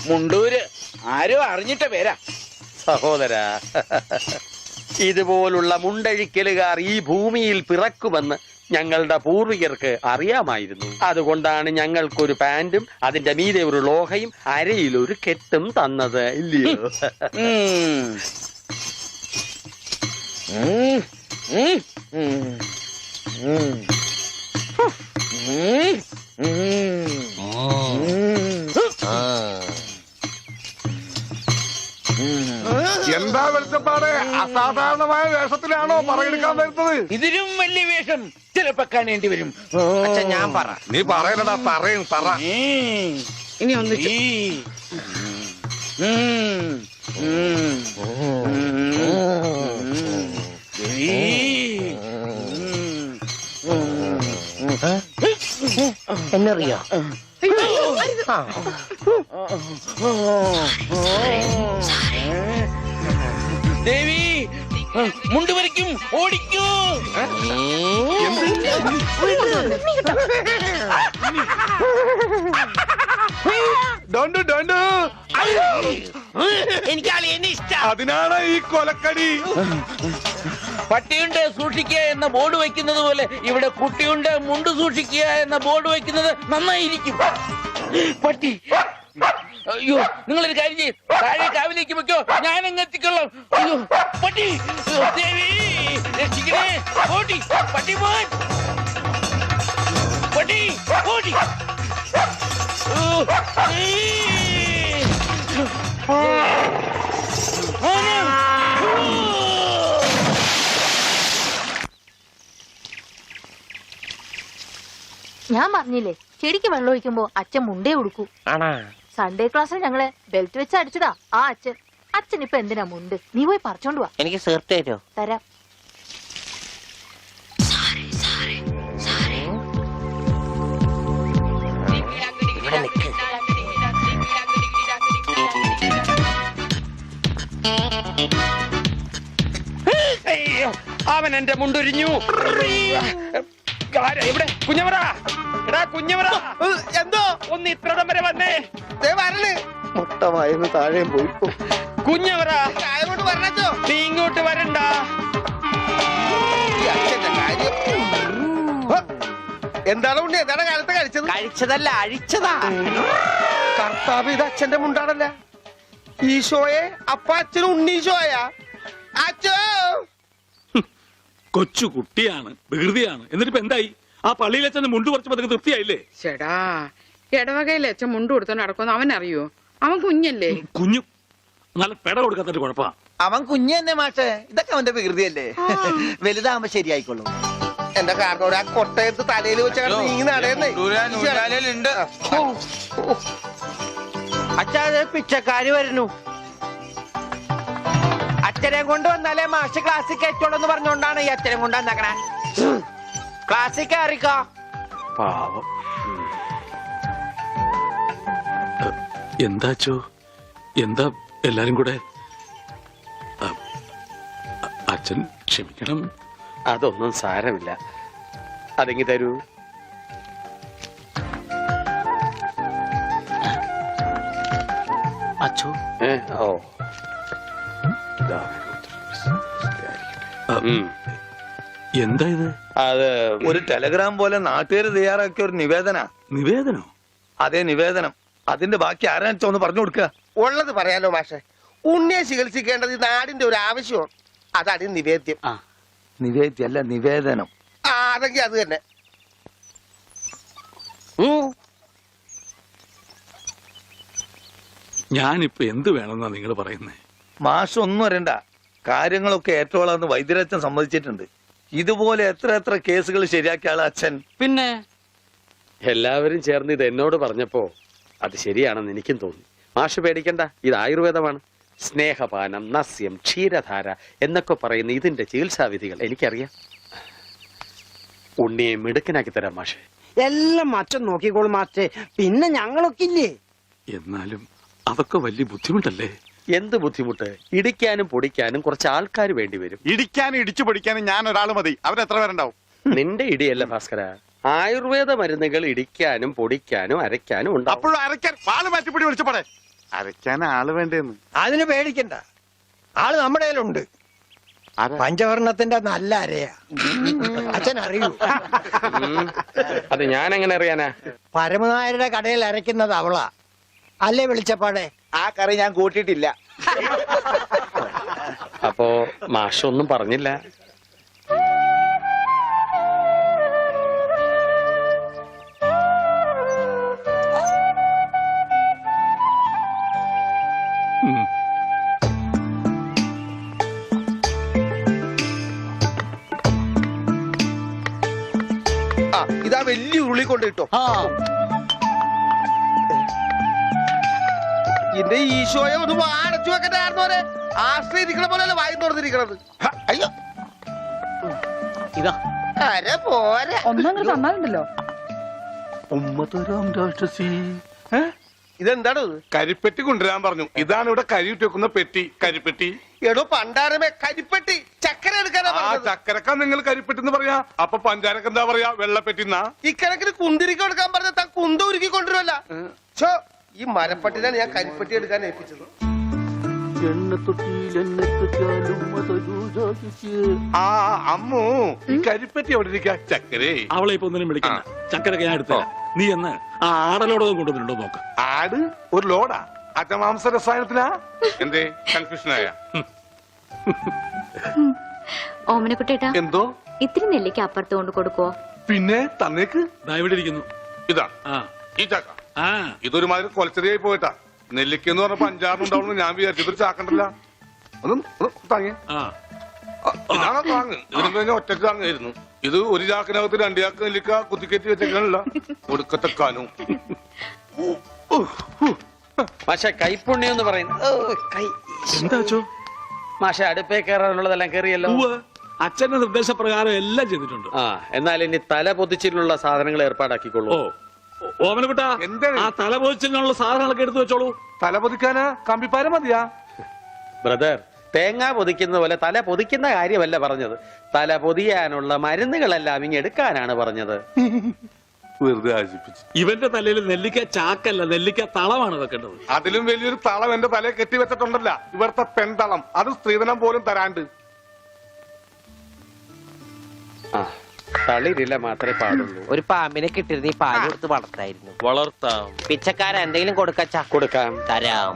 മുണ്ടൂര് ആരോ അറിഞ്ഞിട്ട പേരാ. സഹോദരാ, ഇതുപോലുള്ള മുണ്ടഴിക്കലുകാർ ഈ ഭൂമിയിൽ പിറക്കുമെന്ന് ഞങ്ങളുടെ പൂർവികർക്ക് അറിയാമായിരുന്നു. അതുകൊണ്ടാണ് ഞങ്ങൾക്കൊരു പാന്റും അതിന്റെ മീതെ ഒരു ലോഹയും അരയിലൊരു കെട്ടും തന്നത്, ഇല്ലയോ? എന്താ വെളിച്ചപ്പാട്? അസാധാരണമായ വേഷത്തിലാണോ പറയെടുക്കാൻ വരുന്നത്? ഇതിലും വലിയ വേഷം ചിലപ്പോ കാണേണ്ടി വരും. ഞാൻ പറ. നീ പറയലടാ, പറയും പറ. ഇനി ഒന്ന് എന്നറിയോ? ദേവി മുണ്ടുവരയ്ക്കും ഓടിക്കൂ. എനിക്ക് എന്നെ ഇഷ്ടം. അതിനാണ് ഈ കൊലക്കടി. പട്ടിയുണ്ട് സൂക്ഷിക്കുക എന്ന ബോർഡ് വയ്ക്കുന്നത് പോലെ ഇവിടെ കുട്ടിയുണ്ട് മുണ്ട് സൂക്ഷിക്കുക എന്ന ബോർഡ് വയ്ക്കുന്നത് നന്നായിരിക്കും. പട്ടി, അയ്യോ നിങ്ങളൊരു കാര്യം ചെയ്യും, താഴെ കാവിലേക്ക് വെക്കോ, ഞാൻ അങ്ങ് എത്തിക്കൊള്ളാം. അയ്യോ പട്ടി, ദേവി രക്ഷിക്കണേ. ഓടി പട്ടി, പോൻ പട്ടി, ഓടി. ഞാൻ പറഞ്ഞില്ലേ, ചെടിക്ക് വെള്ളം ഒഴിക്കുമ്പോ അച്ഛൻ മുണ്ടേ ഉടുക്കൂ. സൺഡേ ക്ലാസ്സിൽ ഞങ്ങളെ ബെൽറ്റ് വെച്ച് അടിച്ചതാ ആ അച്ഛൻ. അച്ഛൻ ഇപ്പൊ എന്തിനാ മുണ്ട്? നീ പോയി പറിച്ചോണ്ട് വാ. എനിക്ക് സേർട്ട് തരോ? തരാം. അവൻ എന്റെ മുണ്ടൊരിഞ്ഞു. ഇവിടെ കുഞ്ഞവറ, എടാ കുഞ്ഞവറ, എന്തോ ഒന്ന് ഇത്രടം വരെ വന്നേ. മുട്ടമായിരുന്നു താഴെയും പോയി. കുഞ്ഞവറ, പറഞ്ഞോ നീ ഇങ്ങോട്ട് വരണ്ട. എന്താണ് ഉണ്ണി? എന്താണ് കാലത്ത് കഴിച്ചത്? കഴിച്ചതല്ല, അഴിച്ചതാ. കർത്താവ്, ഇത് അച്ഛന്റെ മുണ്ടാണല്ല. ഈശോയെ, അപ്പ അച്ഛനും ഉണ്ണീശോയാ? അച്ഛോ, കൊച്ചു കുട്ടിയാണ്, വികൃതിയാണ്. എന്നിട്ടിപ്പോ എന്തായി? ആ പള്ളിയിൽ അച്ഛൻ മുണ്ടു കുറച്ചപ്പോ തൃപ്തിയായില്ലേ? ചേടാ, ഇടവകയിലെ അച്ഛൻ മുണ്ടു കൊടുത്തോ നടക്കുമെന്ന് അവൻ അറിയോ? അവൻ കുഞ്ഞല്ലേ? കുഞ്ഞു നല്ല പെട കൊടുക്കാത്തൊരു കുഴപ്പാ. അവൻ കുഞ്ഞു തന്നെ മാഷേ. ഇതൊക്കെ അവന്റെ വികൃതിയല്ലേ. വലുതാകുമ്പോ ശരിയായിക്കൊള്ളും. എന്റെ കാരണോട് ആ കൊട്ടയത്ത് തലയിൽ വെച്ച നീങ്ങി നടയുന്നേ. അച്ഛാ, പിച്ചക്കാര് വരുന്നു. അച്ഛനെ കൊണ്ട് വന്നാലേ മാഷ് ക്ലാസ്സിൽ കയറ്റുള്ളൂ പറഞ്ഞോണ്ടാണ് ഈ അച്ഛനെ കൊണ്ട് വന്നേക്കണേ. ക്ലാസ്സിൽ കയറിക്കോ. പാവം. എന്താച്ചോ? എന്താ എല്ലാരും കൂടെ? അച്ഛൻ ക്ഷമിക്കണം. അതൊന്നും സാരമില്ല. അതെങ്ങി തരൂ. അച്ഛോ. ഓ, എന്താ ഇത്? അത് ഒരു ടെലഗ്രാം പോലെ നാട്ടുകാർ തയ്യാറാക്കിയ ഒരു നിവേദന. നിവേദനോ? അതേ, നിവേദനം. അതിന്റെ ബാക്കി ആരാണെന്ന് പറഞ്ഞു കൊടുക്കുക. ഉള്ളത് പറയാലോ മാഷെ. ഉണ്ണിയെ ചികിത്സിക്കേണ്ടത് ഈ നാടിന്റെ ഒരു ആവശ്യമാണ്. അതാണ് നിവേദ്യം. നിവേദ്യല്ല, നിവേദനം. അതെങ്കിൽ അത് തന്നെ. ഞാനിപ്പോ എന്ത് വേണമെന്നാ നിങ്ങൾ പറയുന്നേ? മാഷ് ഒന്നും വരണ്ട. കാര്യങ്ങളൊക്കെ ഏറ്റോളാന്ന് വൈദ്യരച്ഛൻ സമ്മതിച്ചിട്ടുണ്ട്. ഇതുപോലെ എത്ര എത്ര കേസുകൾ ശരിയാക്കിയ ആള് അച്ഛൻ. പിന്നെ എല്ലാവരും ചേർന്ന് ഇത് എന്നോട് പറഞ്ഞപ്പോ അത് ശരിയാണെന്ന് എനിക്കും തോന്നി. മാഷ് പേടിക്കണ്ട, ഇത് ആയുർവേദമാണ്. സ്നേഹപാനം, നസ്യം, ക്ഷീരധാര എന്നൊക്കെ പറയുന്ന ഇതിന്റെ ചികിത്സാവിധികൾ എനിക്കറിയാം. ഉണ്ണിയെ മിടുക്കനാക്കി തരാം മാഷെ. എല്ലാം അച്ഛൻ നോക്കിക്കോളും മാസ്റ്റേ. പിന്നെ ഞങ്ങളൊക്കെ ഇല്ലേ? എന്നാലും അതൊക്കെ വലിയ ബുദ്ധിമുട്ടല്ലേ? എന്ത് ബുദ്ധിമുട്ട്? ഇടിക്കാനും പൊടിക്കാനും കുറച്ച് ആൾക്കാർ വേണ്ടി വരും. ഇടിക്കാനും ഇടിച്ചു പൊടിക്കാനും ഞാൻ ഒരാൾ മതി. അവരെത്ര പേരുണ്ടാവും? നിന്റെ ഇടിയല്ല ഭാസ്കര, ആയുർവേദ മരുന്നുകൾ ഇടിക്കാനും പൊടിക്കാനും അരയ്ക്കാനും ഉണ്ടാവും. അപ്പോഴും അരയ്ക്കാൻ ആള് മാറ്റിപ്പിടി വിളിച്ചപ്പോടെ അരയ്ക്കാൻ ആള് വേണ്ടേന്ന്. അതിന് പേടിക്കണ്ട, ആള് നമ്മുടെ കയ്യിലുണ്ട്. ആരാ? പഞ്ചവർണത്തിന്റെ നല്ല അരയാ. അച്ഛൻ അറിയൂ? അത് ഞാൻ എങ്ങനെ അറിയാനാ? പരമനായരുടെ കടയിൽ അരയ്ക്കുന്നത് അവളാ. അല്ലേ വെളിച്ചപ്പാടെ? ആ കറി ഞാൻ കൂട്ടിയിട്ടില്ല. അപ്പോ മാഷൊന്നും പറഞ്ഞില്ല. ഉം. ആ ഇതാ വലിയ ഉരുളി കൊണ്ട് കിട്ടോ. എന്റെ ഈശോയെ ഒന്ന് വാടച്ചു വെക്കണ്ടായിരുന്നോരെ. ആശ്രയിരിക്കണ പോലെ വായി തുറന്നിരിക്കണത്. അയ്യോ ഇതാ അര പോരെ. ഒന്നങ്ങനെ തന്നാലുണ്ടല്ലോ. ഇതെന്താണ് ഇത്? കരിപ്പെട്ടി കൊണ്ടുവരാൻ പറഞ്ഞു. ഇതാണ് ഇവിടെ കരിയിട്ട് വെക്കുന്ന പെട്ടി. കരിപ്പെട്ടി. എടോ പണ്ടാരമേ, കരിപ്പെട്ടി ചക്കര എടുക്കാനാ ആ പറഞ്ഞത്. ചക്കരക്ക നിങ്ങൾ കരിപ്പെട്ടി എന്ന് പറയാ. അപ്പൊ പഞ്ചാരക്ക് എന്താ പറയാ? വെള്ളപ്പെട്ടിന്നാ. ഇക്കണക്കിന് കുന്തിരിക്ക കൊടുക്കാൻ പറഞ്ഞ താൻ കുന്ത ഉരുക്കി കൊണ്ടുവരുമല്ല. ഛോ, ഈ മരപ്പട്ടിനാണ് ഞാൻ കരിപ്പെട്ടി എടുക്കാൻ ഏൽപ്പിച്ചത്. ആ അമ്മു, ഈ കരിപ്പെട്ടി എവിടെ ഇരിക്കാ? ചക്കരേ. അവളെ ഇപ്പൊ ഒന്നിനും വിളിക്കണ്ട. ചക്കരൊക്കെ ഞാൻ എടുത്തരാം. നീ എന്ന് ആ ആടലോടൊന്നും കൊണ്ടുവന്നിട്ടുണ്ടോ നോക്ക്. ആട് ഒരു ലോഡാ? അറ്റമാംസ രസായനത്തിനാ? എന്തേ കൺഫ്യൂഷനായ? ഓമനക്കുട്ടേട്ടാ, എന്തോ? ഇത്തിരി നെല്ലിക്ക് അപ്പുറത്ത് കൊണ്ട് കൊടുക്കുവോ? പിന്നെ തന്നേക്ക്. ദാ ഇവിടെ ഇരിക്കുന്നു. ഇതാ ആ ഈ ചക്ക. ആ ഇതൊരുമാതിരി കൊലച്ചെറിയായി പോയിട്ടാ. നെല്ലിക്കെന്ന് പറഞ്ഞപ്പോ 5-6 ഉണ്ടാവുന്നു ഞാൻ വിചാരിച്ചു. ഇതൊരു ചാക്കണ്ടല്ല. ഒന്ന് താങ്ങി. ആ ഇതാണോ താങ്ങ്? ഇതിന് കഴിഞ്ഞ ഒറ്റക്ക് താങ്ങായിരുന്നു. ഇത് ഒരു ചാക്കിനകത്ത് 2 ചാക്ക് നെല്ലിക്ക കുത്തിക്കയറ്റി വെച്ചേക്കാനല്ല. ഒടുക്കത്തെക്കാനും. മാഷ കൈപ്പുണ്യം എന്ന് പറയുന്നത് എന്താ വെച്ചോ? മാഷ അടുപ്പേ കയറാനുള്ളതെല്ലാം കയറിയല്ലോ. അച്ഛന്റെ നിർദ്ദേശപ്രകാരം എല്ലാം ചെയ്തിട്ടുണ്ട്. ആ എന്നാൽ ഇനി തല പൊതിച്ചിട്ടുള്ള സാധനങ്ങൾ ഏർപ്പാടാക്കിക്കൊള്ളൂ. ഓ ഓമനക്കുട്ടാ, എന്താ? ആ തലപോച്ചിനുള്ള സാധനങ്ങളൊക്കെ എടുത്തു വെച്ചോളൂ. തല പൊതിക്കാനാ കമ്പിപ്പാര മതിയാ? ബ്രദർ, തേങ്ങ പൊതിക്കുന്ന പോലെ തല പൊതിക്കുന്ന കാര്യമല്ല പറഞ്ഞത്. തല പൊതിയാനുള്ള മരുന്നുകളെല്ലാം ഇങ്ങെടുക്കാനാണ് പറഞ്ഞത്. വെറുതെ ആശിപ്പിച്ചു. ഇവന്റെ തലയിൽ നെല്ലിക്ക ചാക്കല്ല, നെല്ലിക്ക തളമാണ് വെക്കേണ്ടത്. അതിലും വലിയൊരു തളം എന്റെ തലയെ കെട്ടി വെച്ചിട്ടുണ്ടല്ല. ഇവിടുത്തെ പെൺതളം. അത് സ്ത്രീധനം പോലും തരാണ്ട്. ആ തളിരില്ല മാത്രമേ പാടുള്ളൂ. ഒരു പാമ്പിനെ കിട്ടിയിരുന്ന ഈ പാല് കൊടുത്ത് വളർത്തായിരുന്നു. വളർത്താം, പിച്ചക്കാരൻ എന്തെങ്കിലും കൊടുക്കച്ചാ? കൊടുക്കാം. തരാം.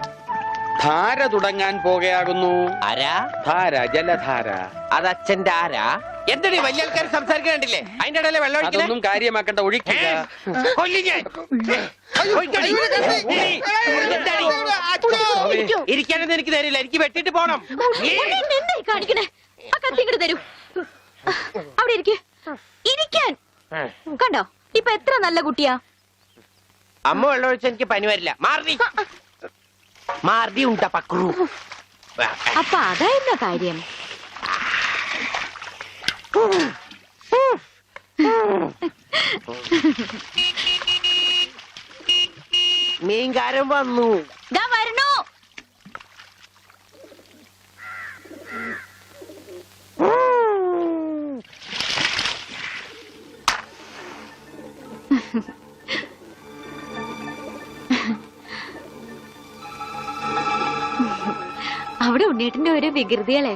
ധാര തുടങ്ങാൻ പോകുകയാകുന്നു. ആരാ? ധാര, ജലധാര. അത് അച്ഛന്റെ ആരാ? എന്താണ് വലിയ ആൾക്കാർ സംസാരിക്കണ്ടില്ലേ? അതിന്റെ ഇടയിലെ വെള്ളം ഒഴിക്കണേ? അതൊന്നും കാര്യമാക്കണ്ട, ഒഴിക്കുക. കൊല്ലും ഞാൻ. ഒഴിക്കടി. എന്താടി? ഇരിക്കാനൊന്നും എനിക്ക് തരില്ല. എനിക്ക് വെട്ടിട്ട് പോണം. എന്തായി കാണിക്കണേ? ആ കത്തിങ്ങട് തരൂ. അവിടെ ഇരിക്കാൻ കണ്ടോ? ഇപ്പൊ എത്ര നല്ല കുട്ടിയാ. അമ്മ വെള്ളം ഒഴിച്ച എനിക്ക് പനി വരില്ല. മാറി മാറി ഉണ്ടാ പക്രു. അപ്പൊ അതായിരുന്ന കാര്യം. മീൻകാരൻ വന്നു. ദാ വരണു. അവിടെ ഉണ്ണീട്ടിന്റെ ഒരു വികൃതികളെ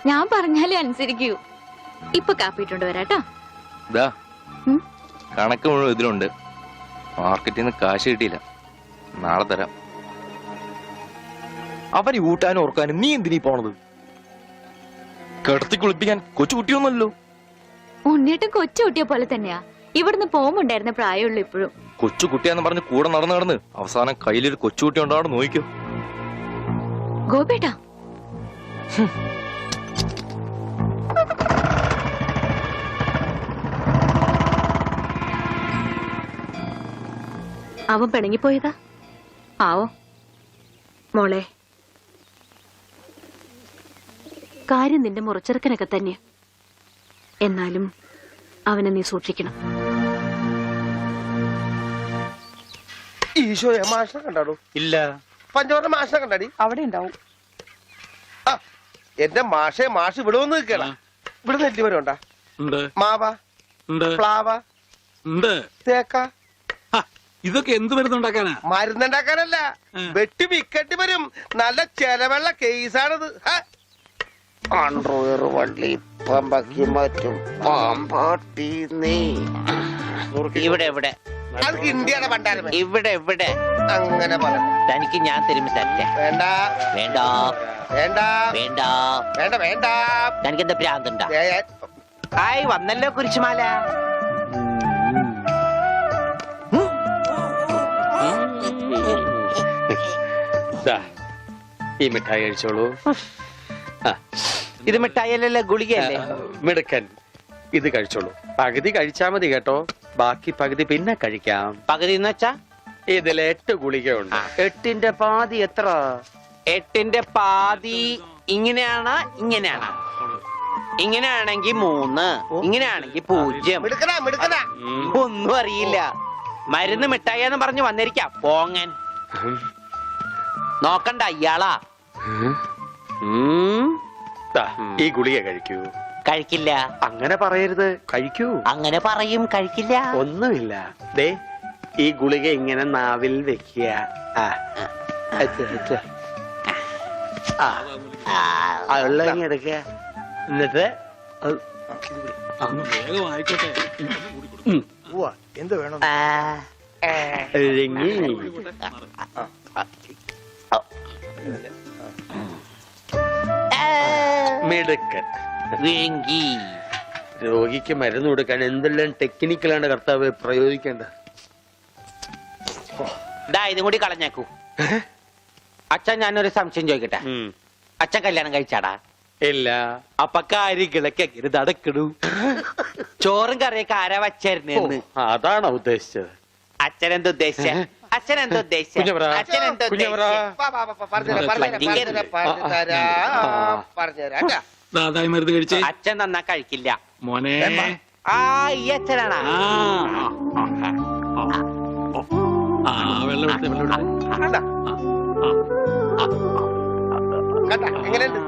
ഞാൻ പറഞ്ഞാലേ അനുസരിക്കൂ. ഇപ്പൊ കാപ്പിട്ടുണ്ട് വരാട്ടോ. കണക്ക് മുഴുവൻ ഇതിലുണ്ട്. മാർക്കറ്റിൽ നിന്ന് കാശ് കിട്ടിയില്ല. നാളെ തരാം. അവന് ഊട്ടാനും ഓർക്കാനും നീ എന്തിനീ പോണത്? കിടത്തി കുളിപ്പിക്കാൻ കൊച്ചുകുട്ടിയൊന്നുമല്ലോ. ഉണ്ണീട്ടും കൊച്ചു കുട്ടിയെ പോലെ തന്നെയാ. ഇവിടുന്ന് പോകുമ്പോണ്ടായിരുന്ന പ്രായമുള്ളൂ ഇപ്പോഴും. കൊച്ചുകുട്ടിയാന്ന് പറഞ്ഞ് കൂടെ നടന്ന് അവസാനം കയ്യിലൊരു കൊച്ചുകുട്ടി ഉണ്ടാവും. നോക്കിക്കോ ഗോപേട്ടാ. അവൻ പിണങ്ങിപ്പോയതാ. ആവോ മോളെ, കാര്യം നിന്റെ മുറച്ചെറുക്കനൊക്കെ തന്നെ. എന്നാലും അവനെ നീ സൂക്ഷിക്കണം. ഈശോയെ മാഷിനെ കണ്ടാടോ? ഇല്ല. പഞ്ചവർണ്ണ മാഷിനെ കണ്ടാടി? അവിടെ ഉണ്ടാവും. ആ എന്റെ മാഷ് ഇവിടെ വന്ന് നിൽക്കണ. ഇവിടെ നെല്ലിമരം ഉണ്ടാ? ഉണ്ട് മാവ, ഉണ്ട് പ്ലാവ, ഉണ്ട്. തേക്ക. ഹ, ഇതൊക്കെ എന്ത് മരുന്നുണ്ടാക്കാനാ? മരുന്നുണ്ടാക്കാനല്ല, വെട്ടി വിക്കട്ടി വരും. നല്ല ചെലവുള്ള കേസാണിത്. അണ്ടർവെയർ വള്ളി പമ്പക്കി മാറ്റും പാമ്പാട്ടി നീ. ഇവിടെ ഇവിടെ അത് ഇന്ത്യയുടെ പണ്ടാരം. ഇവിടെ ഇവിടെ അങ്ങനെ പറ. തനിക്ക് ഞാൻ തരുമ്പോ തരട്ടെ. വേണ്ട വേണ്ട വേണ്ട വേണ്ട വേണ്ട വേണ്ട. തനിക്ക് എന്താ ഭ്രാന്തുണ്ടാ? ഏ, ഏ, ആയി വന്നല്ലോ കുരിശുമാല. ദാ, ഈ മിഠായി കഴിച്ചോളൂ. ആ, ഇത് മിഠായിയല്ലല്ലോ, ഗുളികയല്ലേ? മിടുക്കൻ, ഇത് കഴിച്ചോളൂ. പകുതി കഴിച്ചാ മതി കേട്ടോ, ബാക്കി പകുതി പിന്നെ കഴിക്കാം. പകുതി എന്ന് വെച്ചാ ഇതിൽ 8 ഗുളികയുണ്ട്. 8ന്റെ പാതി എത്ര? 8ന്റെ പാതി ഇങ്ങനെയാണ്, ഇങ്ങനെയാണ്. ഇങ്ങനെയാണെങ്കിൽ 3, ഇങ്ങനെയാണെങ്കിൽ 0. മിടുക്കനാ മിടുക്കനാ. ഒന്നും അറിയില്ല. മരുന്ന് മിഠായിന്ന് പറഞ്ഞു വന്നിരിക്കാം പോങ്ങൻ. നോക്കണ്ട ഇയാളാ. ദാ, ഈ ഗുളിക കഴിക്കൂ. കഴിക്കില്ല. അങ്ങനെ പറയരുത്, കഴിക്കൂ. അങ്ങനെ പറയും, കഴിക്കില്ല. ഒന്നുമില്ല. ദേ, ഈ ഗുളിക ഇങ്ങനെ നാവിൽ വെക്കുക. ആ, എടുക്കുക. എന്നിട്ട് അങ്ങ് വേഗം ആയിക്കോട്ടെ. എന്ത് വേണം? ഇഴുങ്ങി. മിടുക്കൻ. വേങ്കി. രോഗിക്ക് മരുന്ന് കൊടുക്കാൻ എന്തെല്ലാം ടെക്നിക്കലാണ് കർത്താവ് പ്രയോഗിക്കേണ്ടത്. ഇതും കൂടി കളഞ്ഞേക്കൂ. അച്ഛൻ ഞാനൊരു സംശയം ചോദിക്കട്ടെ. അച്ഛൻ കല്യാണം കഴിച്ചാടാ? ഇല്ല. അപ്പൊ കാര്യങ്ങളൊക്കെ നടക്കണു. ചോറും കറിയൊക്കെ ആരാ വച്ചായിരുന്നെന്ന്? അതാണോ ഉദ്ദേശിച്ചത്? അച്ഛൻ എന്താ ഉദ്ദേശിച്ച? അച്ഛൻ എന്താ ഉദ്ദേശിച്ച? കുഞ്ഞവരാ, അച്ഛൻ എന്താ കുഞ്ഞവരാ. പറഞ്ഞുതരാം. ദാതായി മരുന്ന് കഴിച്ചേ. അച്ഛൻ നന്നാ കഴിക്കില്ല മോനെ. ആ ഈ അച്ഛനാണാ? വെള്ളം എടുത്തേ, വെള്ളം എടുത്തേ. എങ്ങനെയുണ്ട്?